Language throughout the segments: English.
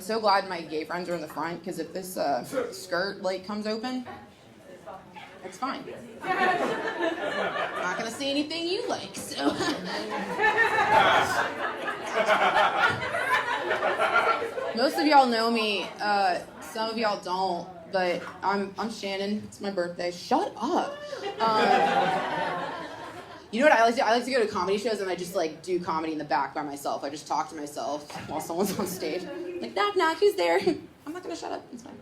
so glad my gay friends are in the front, because if this skirt, like, comes open, it's fine. I'm not going to say anything you like, so... Most of y'all know me. Some of y'all don't, but I'm Shannon. It's my birthday. Shut up. You know what I like to do? I like to go to comedy shows and I just like do comedy in the back by myself. I just talk to myself while someone's on stage. Like, knock, knock, who's there? I'm not gonna shut up. It's fine.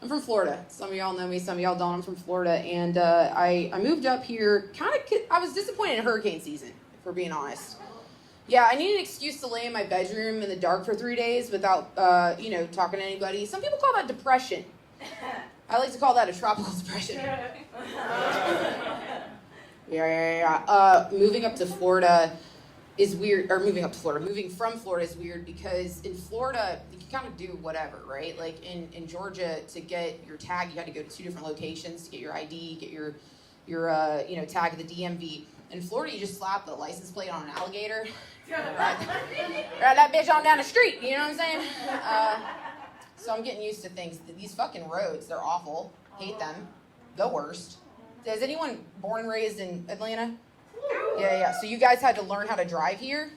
I'm from Florida. Some of y'all know me, some of y'all don't. I'm from Florida, and I moved up here I was disappointed in hurricane season, if we're being honest. Yeah, I need an excuse to lay in my bedroom in the dark for 3 days without, talking to anybody. Some people call that depression. I like to call that a tropical depression. Yeah. Moving up to Florida is weird, moving from Florida is weird because in Florida, you can kind of do whatever, right? Like in Georgia, to get your tag, you had to go to 2 different locations to get your ID, get your tag at the DMV. In Florida, you just slap the license plate on an alligator, ride that bitch on down the street, you know what I'm saying? So I'm getting used to things. These fucking roads, they're awful. Hate them. The worst. Is anyone born and raised in Atlanta? Yeah. So you guys had to learn how to drive here?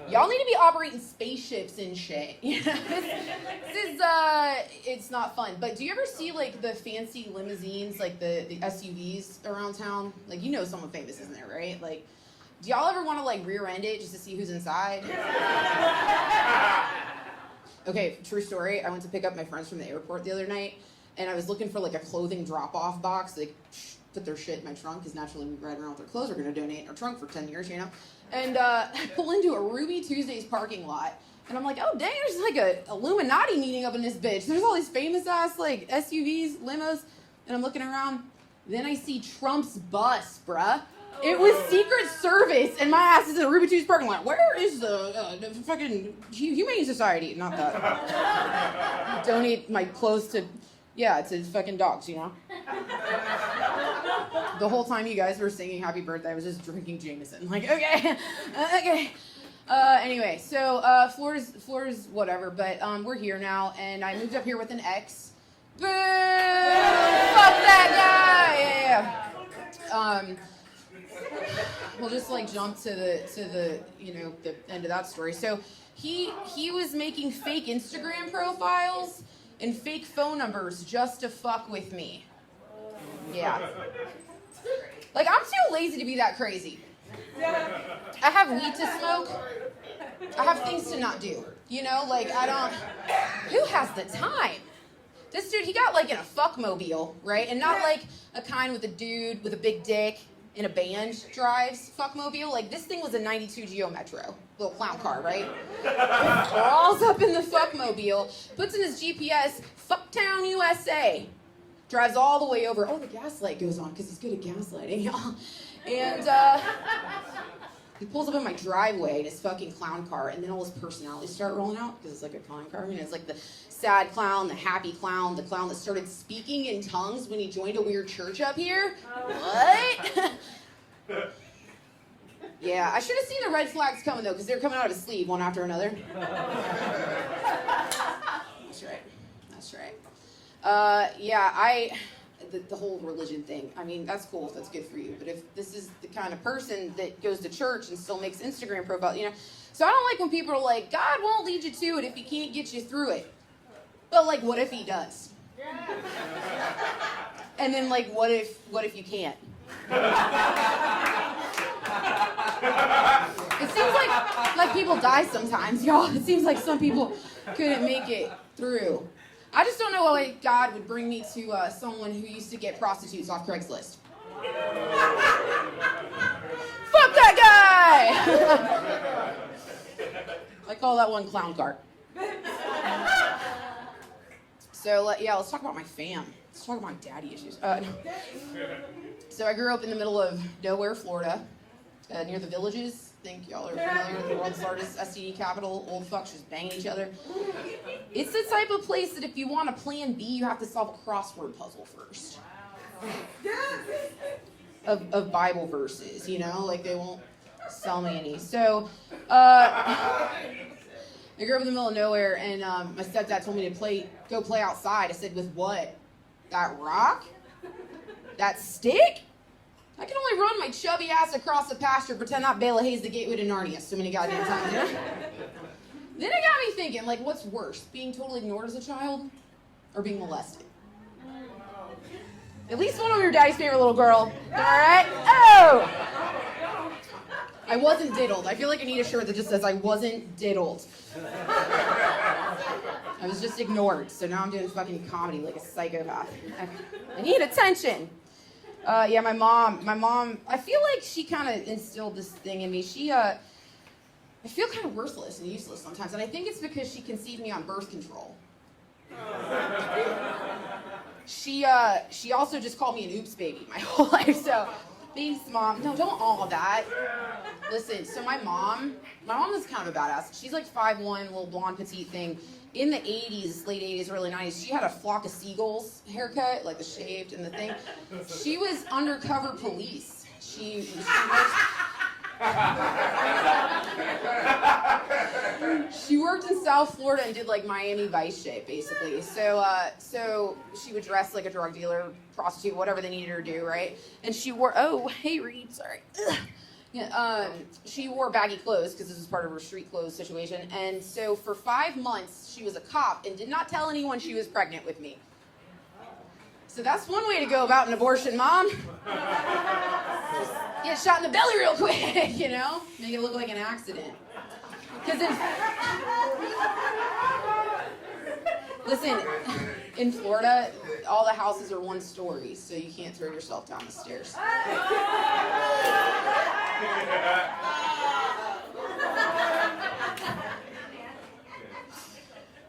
Y'all need to be operating spaceships and shit. This is, it's not fun. But do you ever see, like, the fancy limousines, like the SUVs around town? Like, you know someone famous isn't there, right? Like, do y'all ever want to, like, rear-end it just to see who's inside? Okay, true story. I went to pick up my friends from the airport the other night, and I was looking for, like, a clothing drop-off box. Like, put their shit in my trunk, because naturally we ride around with their clothes. We're going to donate in our trunk for 10 years, you know? And I pull into a Ruby Tuesdays parking lot, and I'm like, oh, dang, there's like a Illuminati meeting up in this bitch. There's all these famous-ass, like, SUVs, limos, and I'm looking around. Then I see Trump's bus, bruh. It was Secret Service, and my ass is in a Ruby Tuesdays parking lot. Where is the fucking Humane Society? Not that. Donate my clothes to fucking dogs, you know? The whole time you guys were singing Happy Birthday, I was just drinking Jameson. Like, okay. Anyway, so Florida's whatever, but we're here now, and I moved up here with an ex. Boo! Fuck that guy! Yeah. We'll just like jump to the the end of that story. So he was making fake Instagram profiles and fake phone numbers just to fuck with me. Yeah. Like, I'm too lazy to be that crazy. I have weed to smoke. I have things to not do. You know, like, who has the time? This dude, he got, like, in a fuckmobile, right? And not, like, a kind with a dude with a big dick in a band drives fuckmobile. Like, this thing was a 92 Geo Metro. Little clown car, right? Crawls up in the fuckmobile, puts in his GPS, Fucktown, USA. Drives all the way over. Oh, the gas light goes on because he's good at gaslighting, y'all. And he pulls up in my driveway in his fucking clown car, and then all his personalities start rolling out because it's like a clown car. I mean, it's like the sad clown, the happy clown, the clown that started speaking in tongues when he joined a weird church up here. What? Yeah, I should have seen the red flags coming, though, because they're coming out of his sleeve one after another. That's right. The whole religion thing, I mean, that's cool if that's good for you, but if this is the kind of person that goes to church and still makes Instagram profile, so I don't like when people are like, God won't lead you to it if he can't get you through it. But, like, what if he does? And then, like, what if you can't? It seems like people die sometimes, y'all. It seems like some people couldn't make it through. I just don't know why God would bring me to someone who used to get prostitutes off Craigslist. Fuck that guy! I call that one clown cart. So, let's talk about my fam. Let's talk about my daddy issues. So I grew up in the middle of nowhere, Florida, near the Villages. I think y'all are familiar with the world's largest STD capital. Old fucks just banging each other. It's the type of place that if you want a plan B, you have to solve a crossword puzzle first. Of Bible verses, like they won't sell me any. So, I grew up in the middle of nowhere, and my stepdad told me to go play outside. I said, with what? That rock? That stick? I can only run my chubby ass across the pasture, pretend that Bela Hayes the gateway to Narnia so many goddamn times, you know? Then it got me thinking, like, what's worse, being totally ignored as a child or being molested? At least one of your daddy's favorite little girl. All right? Oh! I wasn't diddled. I feel like I need a shirt that just says I wasn't diddled. I was just ignored, so now I'm doing fucking comedy like a psychopath. I need attention. Yeah, my mom, I feel like she kind of instilled this thing in me. I feel kind of worthless and useless sometimes, and I think it's because she conceived me on birth control. She also just called me an oops baby my whole life, so thanks, Mom. No, don't all of that. Listen, so my mom is kind of a badass. She's like 5'1", little blonde petite thing. In the 80s, late 80s, early 90s, she had a flock of seagulls haircut, like the shaved and the thing. She was undercover police. She worked in South Florida and did like Miami Vice shit, basically. So she would dress like a drug dealer, prostitute, whatever they needed her to do, right? And she wore, oh, hey Reed, sorry. Yeah, she wore baggy clothes because this was part of her street clothes situation. And so for 5 months, she was a cop and did not tell anyone she was pregnant with me. So that's one way to go about an abortion, Mom. Just get shot in the belly real quick, you know? Make it look like an accident. Because listen, in Florida, all the houses are 1 story, so you can't throw yourself down the stairs.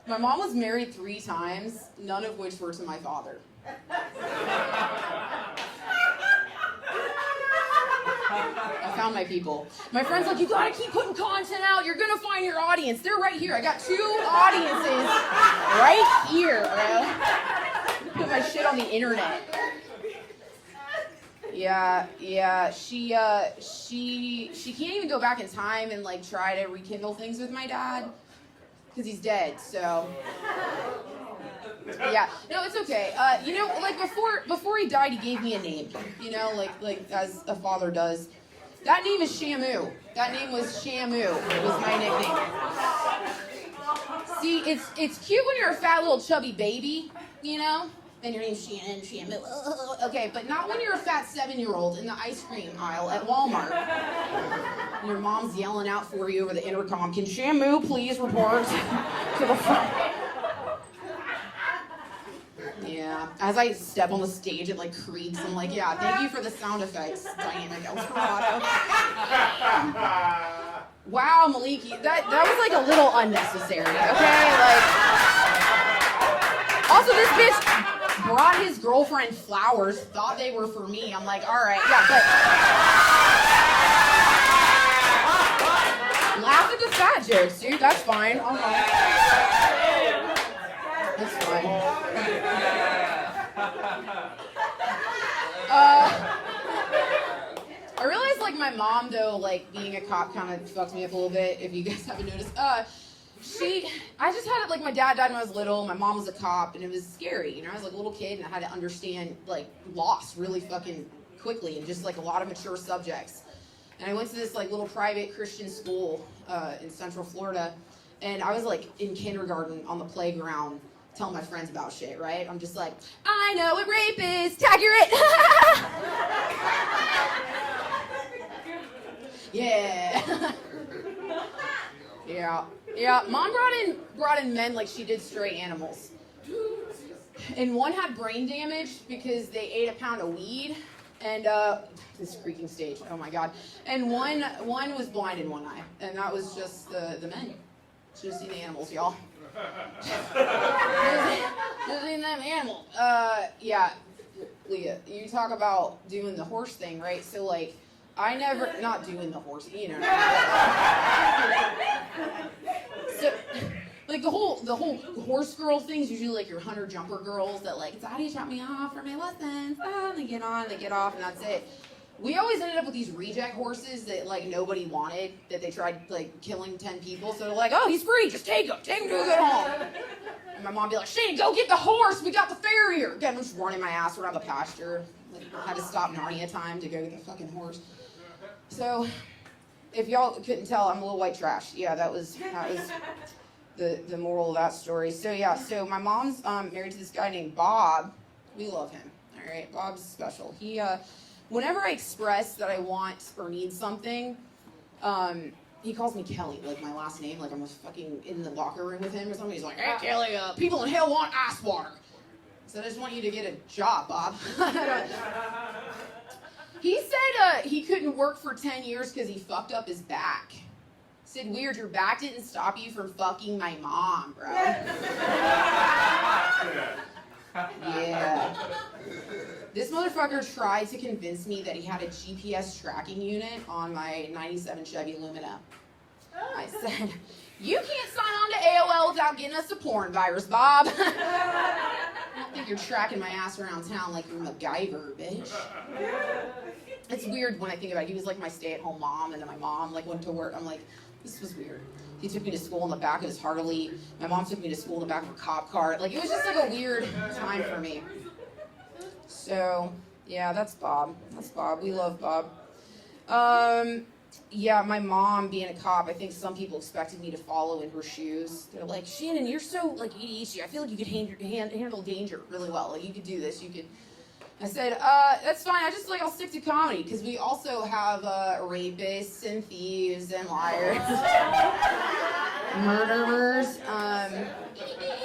My mom was married 3 times, none of which were to my father. I found my people. My friend's like, you gotta keep putting content out. You're gonna find your audience. They're right here. I got 2 audiences right here, bro. Put my shit on the internet. Yeah. She can't even go back in time and like try to rekindle things with my dad because he's dead. So yeah, no, it's okay. You know, like before he died, he gave me a name. You know, like as a father does. That name is Shamu. That name was Shamu. It was my nickname. See, it's cute when you're a fat little chubby baby, you know, and your name's Shannon, Shamu. Okay, but not when you're a fat 7-year-old in the ice cream aisle at Walmart. And your mom's yelling out for you over the intercom, "Can Shamu please report to the front?" Yeah, as I step on the stage, it like creaks. I'm like, yeah, thank you for the sound effects, dynamic Dorado. Wow, Maliki, that was like a little unnecessary, okay? Like, also this bitch brought his girlfriend flowers, thought they were for me. I'm like, all right, yeah, but laugh at the fat jokes, dude. That's fine. That's fine. I realized, like, my mom, though, like, being a cop kind of fucked me up a little bit, if you guys haven't noticed. I just had it, like, my dad died when I was little, my mom was a cop, and it was scary, you know? I was, like, a little kid, and I had to understand, like, loss really fucking quickly, and just, like, a lot of mature subjects. And I went to this, like, little private Christian school in Central Florida, and I was, like, in kindergarten on the playground, telling my friends about shit, right? I'm just like, I know what rape is, accurate. Yeah. Yeah. Mom brought in men like she did stray animals. And one had brain damage because they ate a pound of weed. And this creaking stage, oh my god. And one was blind in one eye. And that was just the men. Should have seen the animals, y'all. Just seen them animals. Yeah, Leah, you talk about doing the horse thing, right? So like, I never, not doing the horse, you know. So, like the whole horse girl thing's usually like your hunter jumper girls that like, Daddy shot me off for my lessons. And they get on, they get off, and that's it. we always ended up with these reject horses that like nobody wanted, that they tried like killing 10 people. So they're like, oh, he's free, just take him to a good home. And my mom would be like, Shane, go get the horse, we got the farrier. Again, I'm just running my ass around the pasture. Like, I had to stop Narnia time to go get the fucking horse. So, if y'all couldn't tell, I'm a little white trash. Yeah, that was the moral of that story. So yeah, so my mom's married to this guy named Bob. We love him. All right, Bob's special. He, whenever I express that I want or need something, he calls me Kelly, like my last name, like I'm fucking in the locker room with him or something. He's like, hey Kelly, people in hell want ice water. So I just want you to get a job, Bob. He said he couldn't work for 10 years because he fucked up his back. Said, weird, your back didn't stop you from fucking my mom, bro. Yeah. This motherfucker tried to convince me that he had a GPS tracking unit on my 97 Chevy Lumina. I said, you can't sign on to AOL without getting us a porn virus, Bob. I don't think you're tracking my ass around town like you're MacGyver, bitch. It's weird when I think about it. He was like my stay-at-home mom, and then my mom like went to work. I'm like, this was weird. He took me to school in the back of his Harley. My mom took me to school in the back of a cop car. Like, it was just like a weird time for me. So, yeah, that's Bob. That's Bob. We love Bob. Yeah, my mom being a cop, I think some people expected me to follow in her shoes. They're like, Shannon, you're so like ADHD. I feel like you could handle danger really well. Like, you could do this. You could. I said, that's fine. I just I'll stick to comedy because we also have rapists and thieves and liars, murderers.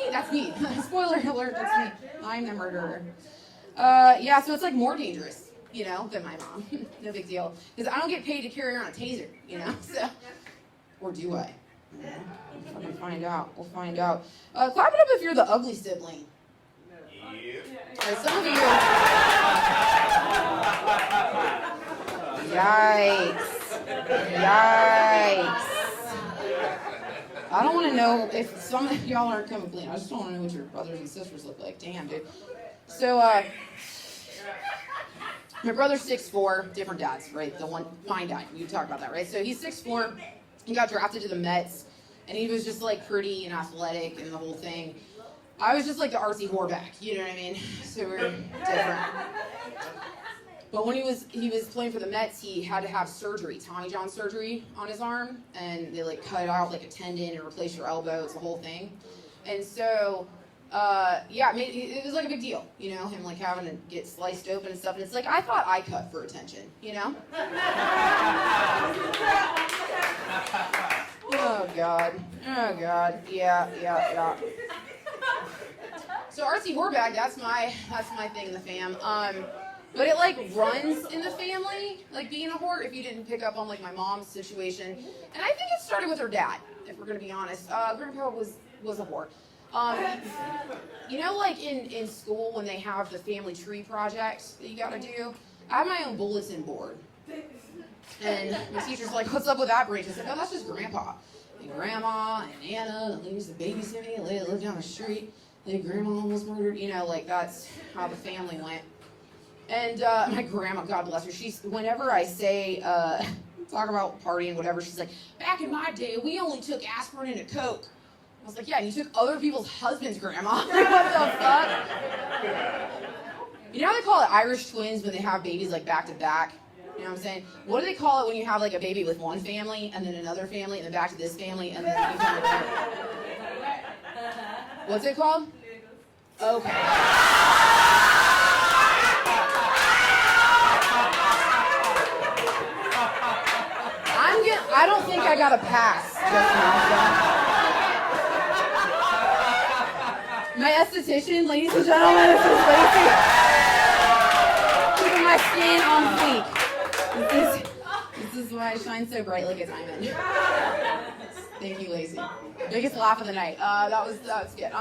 That's me. Spoiler alert. That's me. I'm the murderer. Yeah, so it's like more dangerous, than my mom. No big deal. Because I don't get paid to carry around a taser, So, or do I? We'll fucking find out. We'll find out. Clap it up if you're the ugly sibling. Some of you. Yikes. I don't want to know if some of y'all aren't coming clean. I just don't want to know what your brothers and sisters look like. Damn, dude. So, my brother's 6'4", different dads, right? The one, fine dad. You talked about that, right? So he's 6'4". He got drafted to the Mets, and he was just pretty and athletic and the whole thing. I was just the artsy whoreback, you know what I mean? So we're different. But when he was playing for the Mets, he had to have surgery, Tommy John surgery on his arm, and they cut out a tendon and replace your elbow. It's the whole thing. And so, yeah, it was a big deal, him having to get sliced open and stuff. And it's I thought I cut for attention, Oh God, yeah. So artsy whorebag, that's my thing in the fam. But it runs in the family, being a whore. If you didn't pick up on my mom's situation, and I think it started with her dad. If we're gonna be honest, Grandpa was a whore. In school when they have the family tree project that you gotta do, I have my own bulletin board. And my teacher's like, what's up with that branch? I said, no, that's just Grandpa. And Grandma and Anna, they used to babysit me, they lived down the street. Then Grandma almost murdered, that's how the family went. And my grandma, God bless her, whenever I say, talk about partying, whatever, she's like, back in my day, we only took aspirin and a Coke. I was like, yeah, you took other people's husbands, Grandma. What the fuck? You know how they call it Irish twins when they have babies back to back? You know what I'm saying? What do they call it when you have a baby with one family and then another family and then back to this family and then you come back? What's it called? Okay. I don't think I got a pass just now. My esthetician, ladies and gentlemen, this is Lacey. Keeping my skin on fleek. This is why I shine so bright like a diamond. Thank you, Lacey. Biggest laugh of the night. That was good.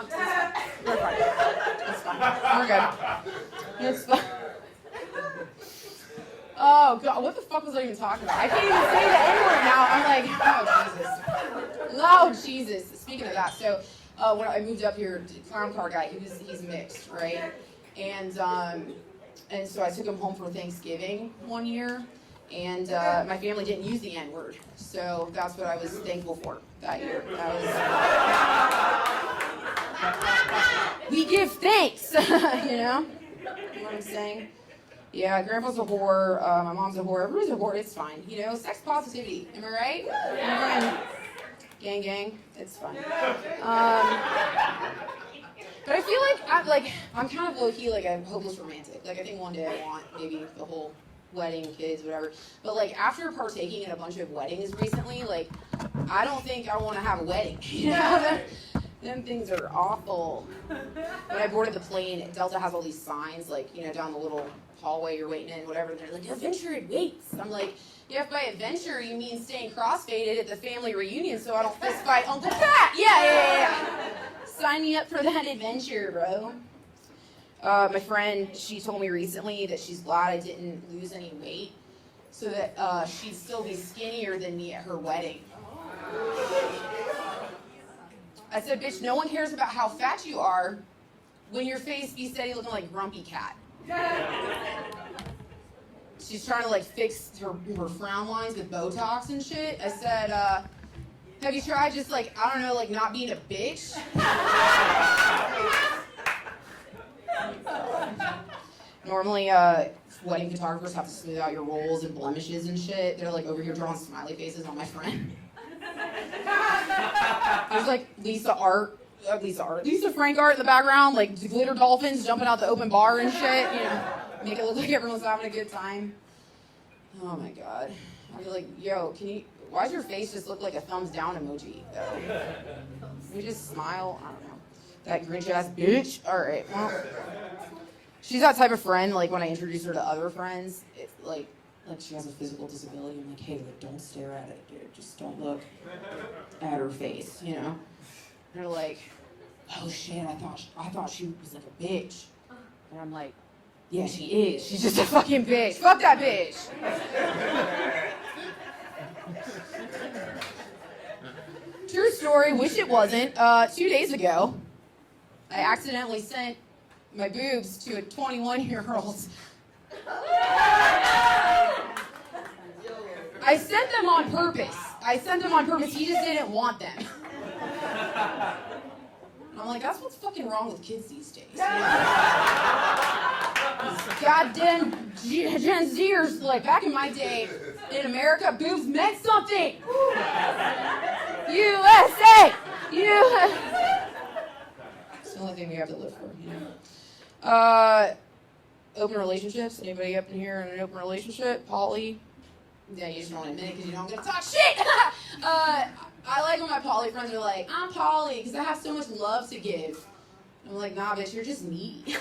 We're fine. It's fine. We're good. It's fine. Oh God, what the fuck was I even talking about? I can't even say the N-word now. I'm oh Jesus. Speaking of that, so when I moved up here, clown car guy, he's mixed, right? And And so I took him home for Thanksgiving one year, and my family didn't use the N-word. So that's what I was thankful for that year. We give thanks, you know? You know what I'm saying? Yeah, Grandpa's a whore, my mom's a whore, everybody's a whore, it's fine. You know, sex positivity, am I right? Everyone, gang, gang, it's fine. But I feel like I'm kind of low-key like a hopeless romantic. Like, I think one day I want maybe the whole wedding, kids, whatever. But, like, after partaking in a bunch of weddings recently, like, I don't think I want to have a wedding. You know? Them things are awful. When I boarded the plane, Delta has all these signs, like, you know, down the little hallway you're waiting in, whatever. And they're like, adventure awaits. I'm like, yeah, if by adventure you mean staying cross-faded at the family reunion so I don't fist fight Uncle Pat. Yeah. Sign me up for that adventure, bro. My friend, she told me recently that she's glad I didn't lose any weight so that she'd still be skinnier than me at her wedding. I said, bitch, no one cares about how fat you are when your face be steady looking like Grumpy Cat. She's trying to, like, fix her frown lines with Botox and shit. I said, have you tried just, like, I don't know, like, not being a bitch? Normally, wedding photographers have to smooth out your rolls and blemishes and shit. They're, like, over here drawing smiley faces on my friend. There's, like, Lisa Frank art in the background, like, glitter dolphins jumping out the open bar and shit, you know, make it look like everyone's having a good time. Oh, my God. I'd be like, yo, why does your face just look like a thumbs down emoji, though? Can we just smile? I don't know. That Grinch-ass bitch? All right, well, she's that type of friend, like, when I introduce her to other friends, it's like she has a physical disability. I'm like, hey, like, don't stare at it, dude. Just don't look at her face, you know? And they're like, oh, shit, I thought she was, like, a bitch. And I'm like, yeah, she is. She's just a fucking bitch. Fuck that bitch. True story, wish it wasn't. 2 days ago, I accidentally sent my boobs to a 21-year-old. I sent them on purpose. He just didn't want them. I'm like, that's what's fucking wrong with kids these days. You know? Goddamn Gen Zers, like, back in my day, in America, boobs meant something. USA! It's the only thing we have to live for, you know? Open relationships. Anybody up in here in an open relationship? Poly? Yeah, you just don't admit it because you don't get to talk shit! I like when my poly friends are like, I'm poly because I have so much love to give. I'm like, nah, bitch, you're just needy.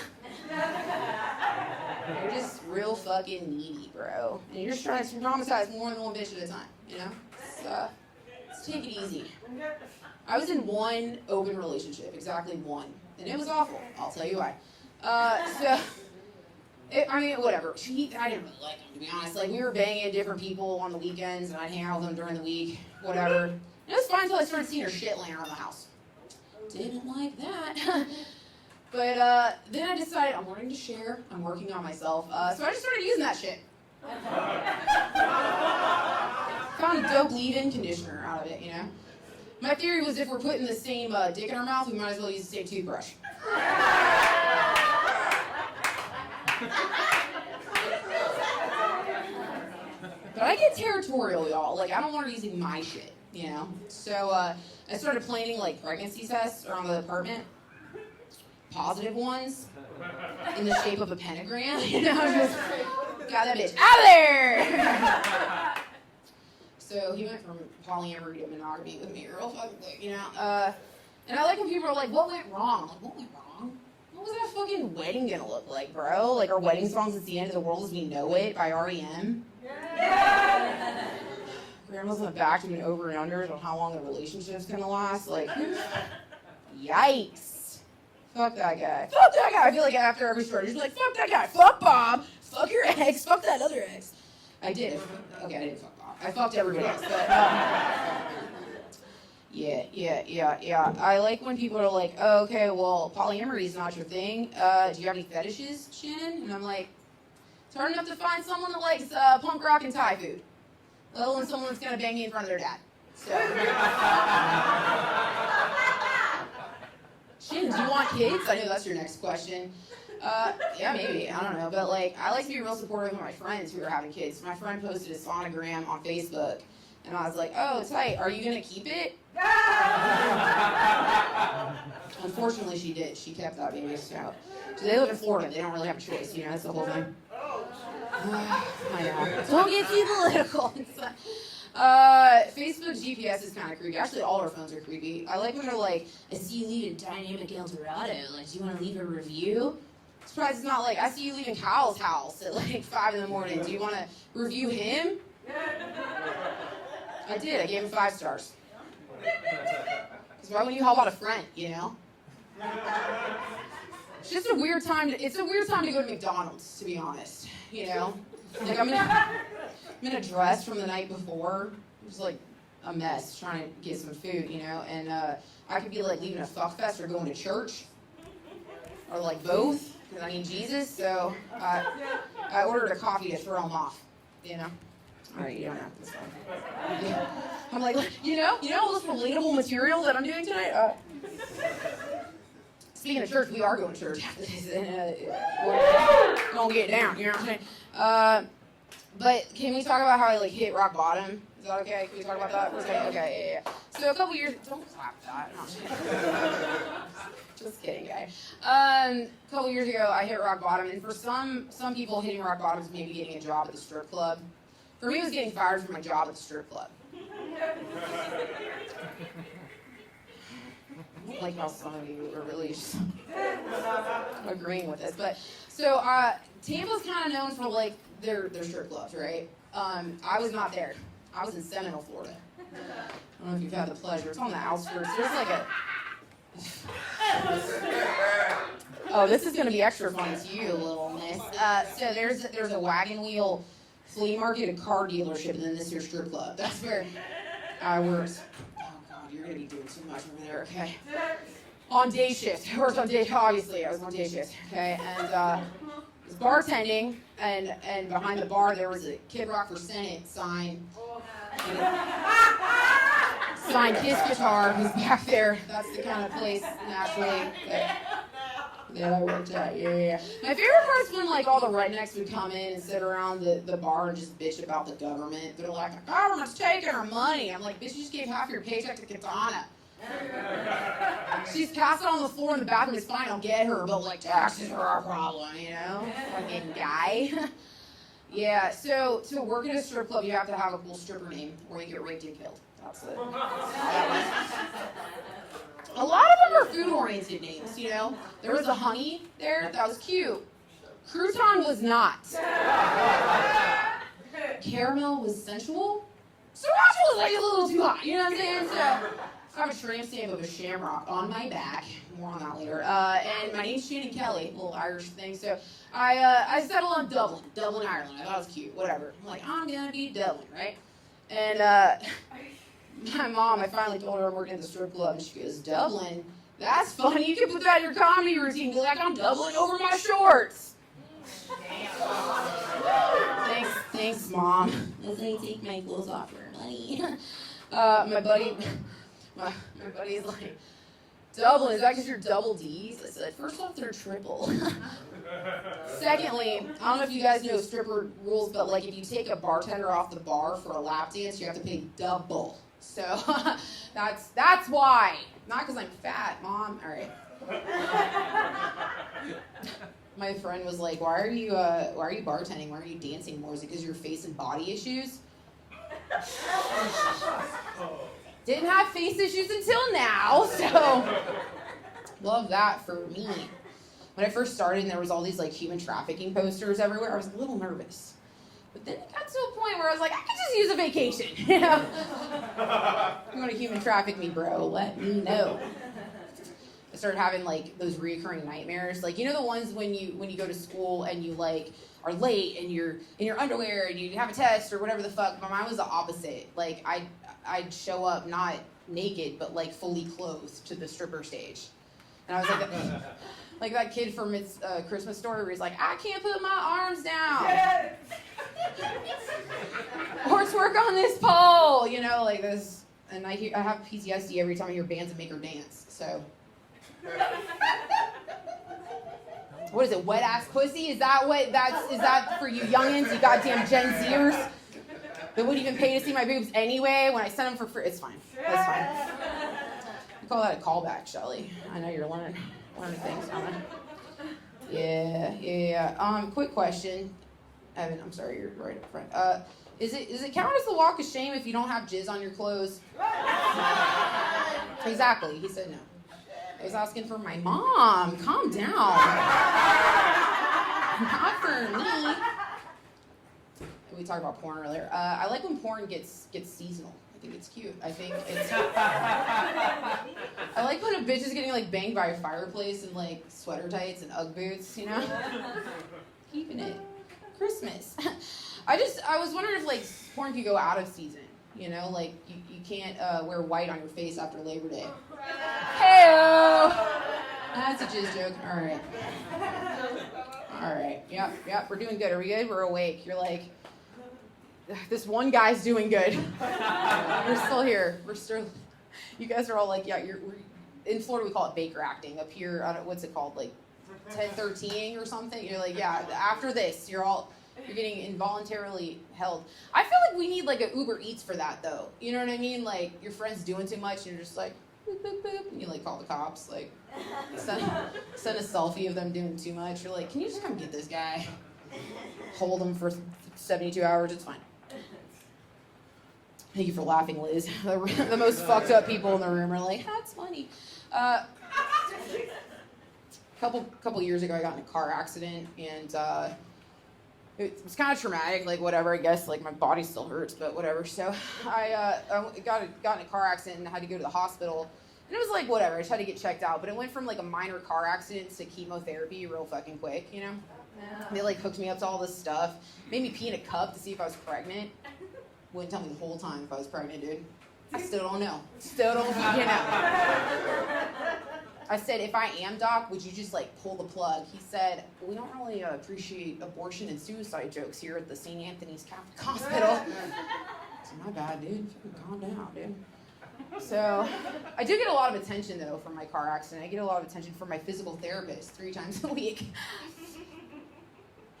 You're just real fucking needy, bro. And you're just trying to traumatize more than one bitch at a time, you know? So, let's take it easy. I was in one open relationship, exactly one. And it was awful. I'll tell you why. Whatever. I didn't really like him, to be honest. Like, we were banging different people on the weekends, and I'd hang out with them during the week, whatever. And it was fine until I started seeing her shit laying around the house. Didn't like that. But then I decided I'm wanting to share. I'm working on myself. So I just started using that shit. Found a dope leave-in conditioner out of it, you know? My theory was if we're putting the same dick in our mouth, we might as well use the same toothbrush. But I get territorial, y'all. Like, I don't want her using my shit, you know? So I started planning, like, pregnancy tests around the apartment. Positive ones in the shape of a pentagram, you know? Just got that bitch out of there! So he went from polyamory to monogamy with me real fucking quick, you know? And I like when people are like, what went wrong? I'm like, what went wrong? What was that fucking wedding gonna look like, bro? Like, our wedding song's It's the End of the World as We Know It by R.E.M.? Yeah. Grandma's in the back doing over and unders on how long a relationship's gonna last. Like, yikes. Fuck that guy. Fuck that guy! I feel like after every story, she's like, fuck that guy, fuck Bob, fuck your ex, fuck that other ex. I did. Okay, I didn't fuck Bob. I fucked everybody else, but, Yeah. I like when people are like, oh, okay, well, polyamory is not your thing. Do you have any fetishes, Shannon? And I'm like, It's hard enough to find someone that likes punk rock and Thai food, let alone someone that's going to bang me in front of their dad. So, Shannon, do you want kids? I know that's your next question. Yeah, maybe. I don't know. But, like, I like to be real supportive of my friends who are having kids. My friend posted a sonogram on Facebook, and I was like, oh, tight. Are you going to keep it? Unfortunately, she did. She kept that baby. So they live in Florida. They don't really have a choice. You know, that's the whole thing. I know. Don't get too political. Facebook's GPS is kind of creepy. Actually, all our phones are creepy. I like when they're like, I see you leaving Dynamic El Dorado. Like, do you want to leave a review? I'm surprised it's not like, I see you leaving Kyle's house at like 5 in the morning. Do you want to review him? I did. I gave him 5 stars. Because why wouldn't you help out a friend, you know? It's just a weird time it's a weird time to go to McDonald's, to be honest. You know? Like, I'm in a dress from the night before. It was like a mess trying to get some food, you know? And I could be like leaving a fuck fest or going to church. Or like both, because I need Jesus. So I ordered a coffee to throw him off, you know? All right, you don't have this one. I'm like, you know all this relatable material that I'm doing tonight? Speaking of church, we are going to church after this. We're gonna get down, you know what I'm saying? But can we talk about how I like hit rock bottom? Is that okay? Can we talk about that for a second? Okay, yeah. So a couple years, don't clap that. No, just kidding, guy. A couple years ago, I hit rock bottom, and for some people, hitting rock bottom is maybe getting a job at the strip club. For me, it was getting fired from my job at the strip club. I don't like how some of you are really just agreeing with this. But so Tampa's kind of known for like their strip clubs, right? I was not there. I was in Seminole, Florida. I don't know if you've had the pleasure. It's on the outskirts. There's like a... Oh, this is going to be extra fun to you, little miss. So there's a wagon wheel flea market, a car dealership, and then this here strip club. That's where I worked. Oh, God, you're going to be doing too much over there, okay? On day shift. I worked on day, obviously, I was on day shift, okay? And I was bartending, and behind the bar there was a Kid Rock for Senate sign. Signed Kiss Guitar, who's back there. That's the kind of place, naturally, that I worked at, yeah. My favorite part is when, like, all the rednecks would come in and sit around the bar and just bitch about the government. They're like, the government's taking our money. I'm like, bitch, you just gave half your paycheck to Katana. She's passed on the floor in the bathroom. It's fine, I'll get her, but, like, taxes are our problem, you know? Fucking guy. Yeah, so to work at a strip club, you have to have a cool stripper name, or you get raped and killed. That's it. A lot of them are food-oriented names, you know? There was a honey there. That was cute. Crouton was not. Caramel was sensual. Sriracha was like a little too hot, you know what I'm saying? So I have a tramp stamp of a shamrock on my back. More on that later. And my name's Shannon Kelly, a little Irish thing. So I settled on Dublin, Ireland. I thought it was cute, whatever. I'm like, I'm gonna be Dublin, right? And my mom, I finally told her I'm working at the strip club, and she goes, Dublin? That's funny. You can put that in your comedy routine. Be like, I'm doubling over my shorts. Thanks, Mom. As I take my clothes off for money. My buddy's like, Dublin, is that because you're double D's? I said, first off, they're triple. Secondly, I don't know if you guys know stripper rules, but like if you take a bartender off the bar for a lap dance, you have to pay double. So that's why. Not because I'm fat, Mom. All right. My friend was like, why are you bartending? Why are you dancing more? Is it because you're facing body issues? Didn't have face issues until now, so love that for me. When I first started and there was all these like human trafficking posters everywhere, I was a little nervous. But then it got to a point where I was like, I could just use a vacation, you know? You want to human traffic me, bro? Let me know. I started having like those reoccurring nightmares, like you know the ones when you go to school and you like are late and you're in your underwear and you have a test or whatever the fuck. But mine was the opposite. Like I'd show up not naked but like fully clothed to the stripper stage, and I was like, Like that kid from It's Christmas Story where he's like, I can't put my arms down. Horse work on this pole, you know, like this. And I have PTSD every time I hear bands that make her dance. So, what is it? Wet ass pussy? Is that for you youngins? You goddamn Gen Zers that wouldn't even pay to see my boobs anyway when I send them for free? It's fine. That's fine. You call that a callback, Shelly? I know you're learning things, huh? Yeah. Quick question, Evan. I'm sorry, you're right up front. Is it count as the walk of shame if you don't have jizz on your clothes? Exactly. He said no. I was asking for my mom. Calm down. Not for me. We talked about porn earlier. I like when porn gets seasonal. I think it's cute. I like when a bitch is getting like banged by a fireplace in like sweater tights and Ugg boots, you know? Keeping it. Christmas. I was wondering if like porn could go out of season, you know? Like you can't wear white on your face after Labor Day. Hey-o! That's a jizz joke. All right. Yep. We're doing good. Are we good? We're awake. You're like, this one guy's doing good. We're still here. You guys are all like, yeah, we're in Florida, we call it Baker acting. Up here, I don't, what's it called? Like 10-13 or something? You're like, yeah, after this, you're getting involuntarily held. I feel like we need like an Uber Eats for that though. You know what I mean? Like your friend's doing too much and you're just like, boop, boop, boop, and you like call the cops, like send a selfie of them doing too much. You're like, can you just come get this guy? Hold him for 72 hours, it's fine. Thank you for laughing, Liz. The most fucked up people in the room are like, that's funny. Couple years ago, I got in a car accident, and it was kind of traumatic, like whatever, I guess, like my body still hurts, but whatever. So I got in a car accident and I had to go to the hospital. And it was like, whatever, I just had to get checked out. But it went from like a minor car accident to chemotherapy real fucking quick, you know? Yeah. They like hooked me up to all this stuff, made me pee in a cup to see if I was pregnant. Wouldn't tell me the whole time if I was pregnant, dude. I still don't know. Still don't fucking know. I said, if I am, doc, would you just like pull the plug? He said, we don't really appreciate abortion and suicide jokes here at the St. Anthony's Catholic Hospital. It's my bad, dude. Calm down, dude. So I do get a lot of attention though from my car accident. I get a lot of attention from my physical therapist 3 times a week.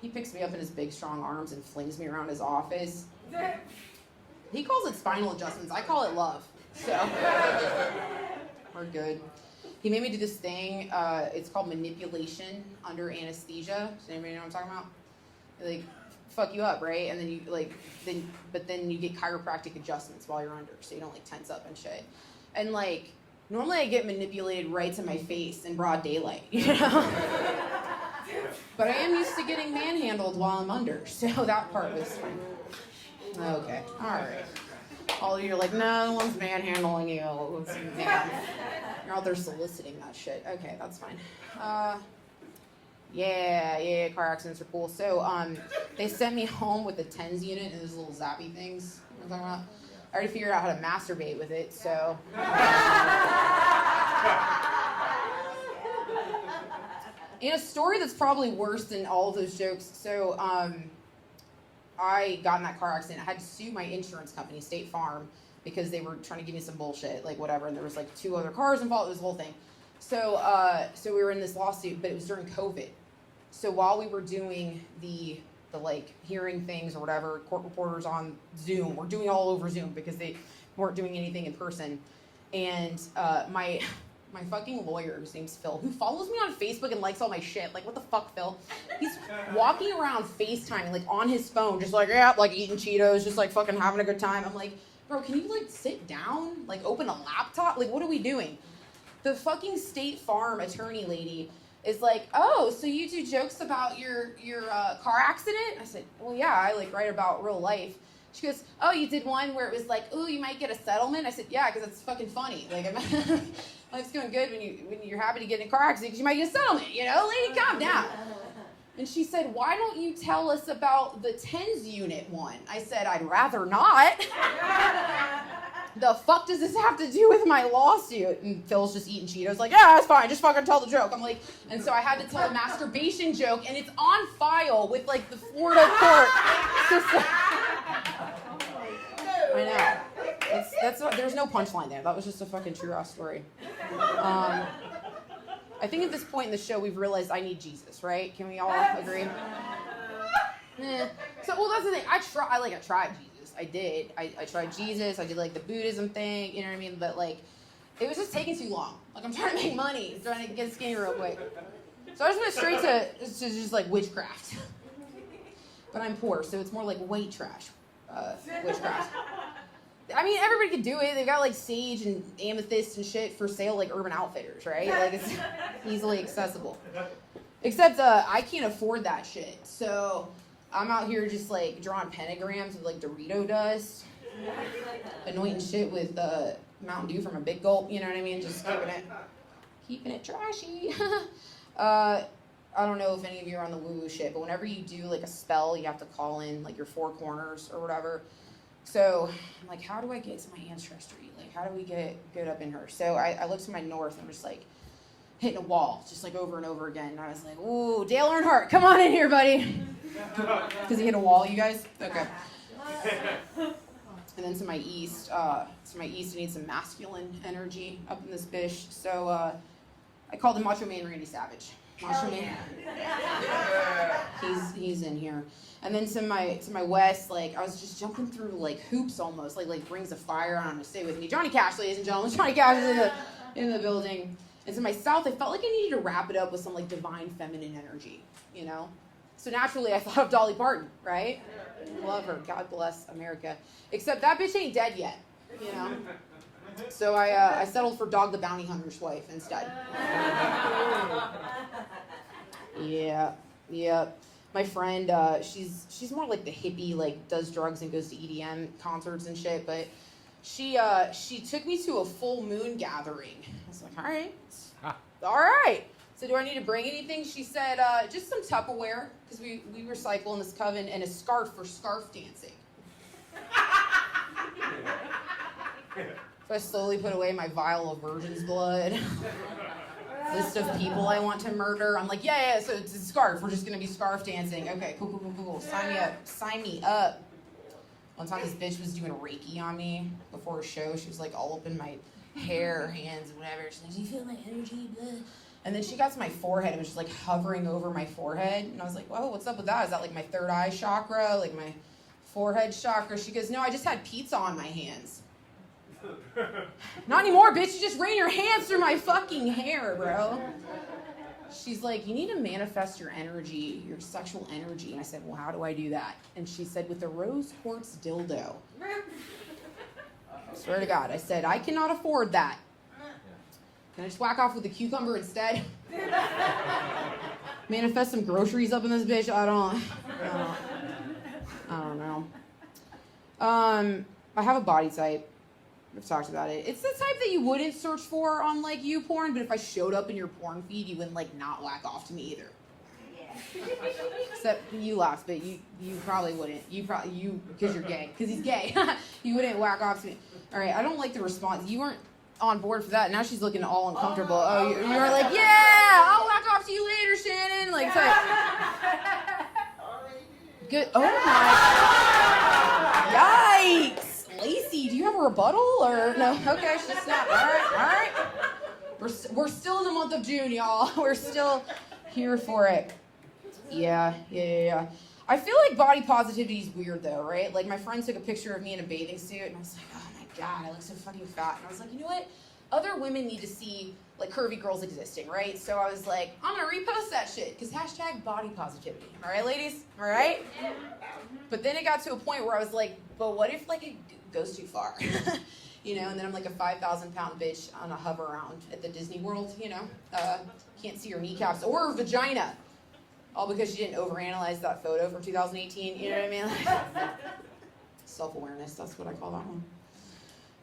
He picks me up in his big strong arms and flings me around his office. He calls it spinal adjustments. I call it love. So we're good. He made me do this thing. It's called manipulation under anesthesia. Does anybody know what I'm talking about? They, like, fuck you up, right? And then you then you get chiropractic adjustments while you're under, so you don't like tense up and shit. And like normally I get manipulated right to my face in broad daylight, you know. But I am used to getting manhandled while I'm under, so that part was fine. Okay, all right. All of you are like, no one's manhandling you. You're out there soliciting that shit. Okay, that's fine. Yeah, car accidents are cool. So, they sent me home with the TENS unit and those little zappy things. You know what I'm talking about? I already figured out how to masturbate with it, so. And a story that's probably worse than all of those jokes. So, I got in that car accident. I had to sue my insurance company, State Farm, because they were trying to give me some bullshit, like whatever. And there was like 2 other cars involved. It was the whole thing. So we were in this lawsuit, but it was during COVID. So while we were doing the like hearing things or whatever, court reporters on Zoom, we're doing all over Zoom because they weren't doing anything in person. And my fucking lawyer, whose name's Phil, who follows me on Facebook and likes all my shit. Like, what the fuck, Phil? He's walking around FaceTiming, like, on his phone, just like, yeah, like, eating Cheetos, just, like, fucking having a good time. I'm like, bro, can you, like, sit down? Like, open a laptop? Like, what are we doing? The fucking State Farm attorney lady is like, oh, so you do jokes about your car accident? I said, well, yeah, I, like, write about real life. She goes, oh, you did one where it was like, ooh, you might get a settlement? I said, yeah, because it's fucking funny. Like, life's going good when you're happy to get in a car accident because you might get a settlement, you know? Lady, calm down. And she said, why don't you tell us about the TENS unit one? I said, I'd rather not. the fuck does this have to do with my lawsuit? And Phil's just eating Cheetos, like, yeah, that's fine, just fucking tell the joke. I'm like, and so I had to tell a masturbation joke, and it's on file with, like, the Florida court system. I know. There's no punchline there. That was just a fucking true-ass story. I think at this point in the show, we've realized I need Jesus, right? Can we all agree? So, well, that's the thing. I tried Jesus. I did. I tried Jesus. I did, like, the Buddhism thing. You know what I mean? But, like, it was just taking too long. Like, I'm trying to make money. I'm trying to get skinny real quick. So I just went straight to just, like, witchcraft. But I'm poor, so it's more like white trash witchcraft. I mean, everybody can do it. They've got, like, sage and amethyst and shit for sale, like Urban Outfitters, right? Like, it's easily accessible. Except I can't afford that shit. So I'm out here just, like, drawing pentagrams with, like, Dorado dust. Anointing shit with Mountain Dew from a big gulp, you know what I mean? Just keeping it trashy. I don't know if any of you are on the woo-woo shit, but whenever you do, like, a spell, you have to call in, like, your 4 corners or whatever. So I'm like, how do I get to my ancestry? Like, how do we get up in her? So I looked to my north and I'm just, like, hitting a wall, just, like, over and over again. And I was like, ooh, Dale Earnhardt, come on in here, buddy. Because he hit a wall, you guys? Okay. And then to my east, I need some masculine energy up in this bitch. So I called him Macho Man Randy Savage. Macho Man. He's in here. And then to my west, like, I was just jumping through, like, hoops almost, like rings of fire. I don't know, stay with me. Johnny Cash, ladies and gentlemen. Johnny Cash is in the building. And to my south, I felt like I needed to wrap it up with some, like, divine feminine energy, you know? So naturally, I thought of Dolly Parton, right? Love her. God bless America. Except that bitch ain't dead yet, you know? So I settled for Dog the Bounty Hunter's wife instead. Yeah. My friend, she's more like the hippie, like, does drugs and goes to EDM concerts and shit, but she took me to a full moon gathering. I was like, all right. So do I need to bring anything? She said, just some Tupperware, because we recycle in this coven, and a scarf for scarf dancing. So I slowly put away my vial of virgin's blood. List of people I want to murder. I'm like, yeah, so it's a scarf. We're just going to be scarf dancing. Okay, cool. Sign me up. One time this bitch was doing Reiki on me before a show. She was, like, all up in my hair, hands, whatever. She's like, do you feel my energy? Blah. And then she got to my forehead and was just, like, hovering over my forehead. And I was like, whoa, what's up with that? Is that, like, my third eye chakra? Like, my forehead chakra? She goes, no, I just had pizza on my hands. Not anymore, bitch. You just ran your hands through my fucking hair, bro. She's like, you need to manifest your energy, your sexual energy. And I said, well, how do I do that? And she said, with a rose quartz dildo. I swear to God. I said, I cannot afford that. Can I just whack off with a cucumber instead? Manifest some groceries up in this bitch? I don't know. I have a body type. We've talked about it. It's the type that you wouldn't search for on, like, YouPorn, but if I showed up in your porn feed, you wouldn't, like, not whack off to me either. Yeah. Except you laughed, but you probably wouldn't. You because you're gay. Because he's gay. You wouldn't whack off to me. All right, I don't like the response. You weren't on board for that. Now she's looking all uncomfortable. Oh, you were like, yeah, I'll whack off to you later, Shannon. Like, so. Good. Oh, my. Yikes. Lacey, do you have a rebuttal or no? Okay, she's not. All right. We're still in the month of June, y'all. We're still here for it. Yeah. I feel like body positivity is weird though, right? Like, my friend took a picture of me in a bathing suit, and I was like, oh my God, I look so fucking fat. And I was like, you know what? Other women need to see, like, curvy girls existing, right? So I was like, I'm gonna repost that shit because #body positivity. All right, ladies? All right? But then it got to a point where I was like, but what if, like, it goes too far? You know, and then I'm like a 5,000-pound bitch on a hover around at the Disney World, you know? Can't see her kneecaps or her vagina. All because she didn't overanalyze that photo from 2018, you know what I mean? Self-awareness, that's what I call that one.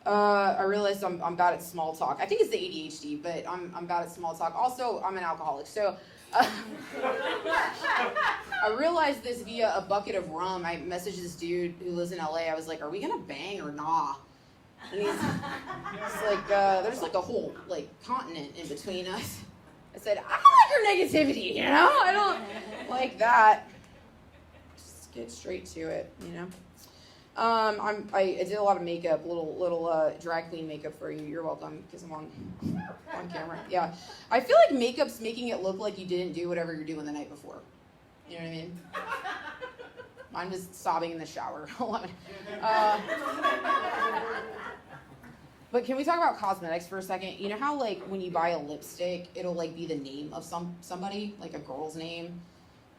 I realized I'm bad at small talk. I think it's the ADHD, but I'm bad at small talk. Also, I'm an alcoholic, so I realized this via a bucket of rum. I messaged this dude who lives in LA. I was like, are we gonna bang or nah? And he's like, there's like a whole like continent in between us. I said, I don't like your negativity, you know? I don't like that. Just get straight to it, you know? I did a lot of makeup, little drag queen makeup for you. You're welcome, because I'm on camera. Yeah. I feel like makeup's making it look like you didn't do whatever you're doing the night before. You know what I mean? I'm just sobbing in the shower. But can we talk about cosmetics for a second? You know how like when you buy a lipstick, it'll like be the name of somebody, like a girl's name?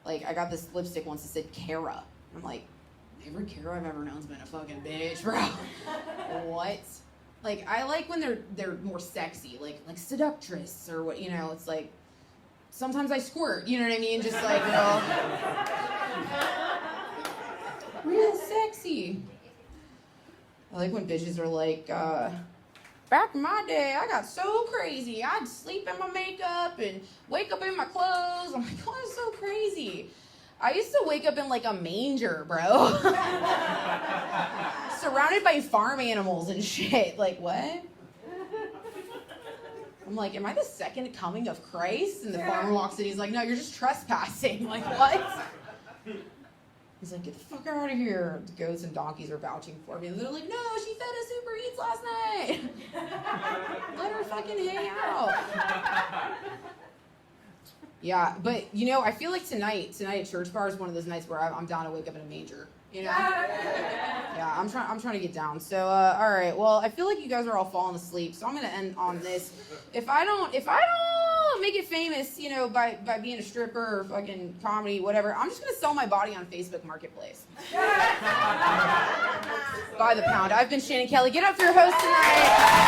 Like I got this lipstick once that said Kara. I'm like, every Kara I've ever known's been a fucking bitch, bro. What? Like I like when they're more sexy, like seductress or what, you know, it's like sometimes I squirt, you know what I mean? Just like, you know, real sexy. I like when bitches are like, back in my day, I got so crazy. I'd sleep in my makeup and wake up in my clothes. I'm like, oh, I'm so crazy. I used to wake up in like a manger, bro. Surrounded by farm animals and shit. Like, what? I'm like, am I the second coming of Christ? And the farmer walks in, he's like, no, you're just trespassing. Like, what? He's like, get the fuck out of here. The goats and donkeys are vouching for me. And they're like, no, she fed us Uber Eats last night. Let her fucking hang out. Yeah, but, you know, I feel like tonight at Church Bar is one of those nights where I'm down to wake up in a manger. You know? Yeah, I'm trying to get down. So, all right. Well, I feel like you guys are all falling asleep, so I'm gonna end on this. If I don't make it famous, you know, by being a stripper or fucking comedy, whatever, I'm just gonna sell my body on Facebook Marketplace. By the pound. I've been Shannon Kelly. Get up for your host tonight.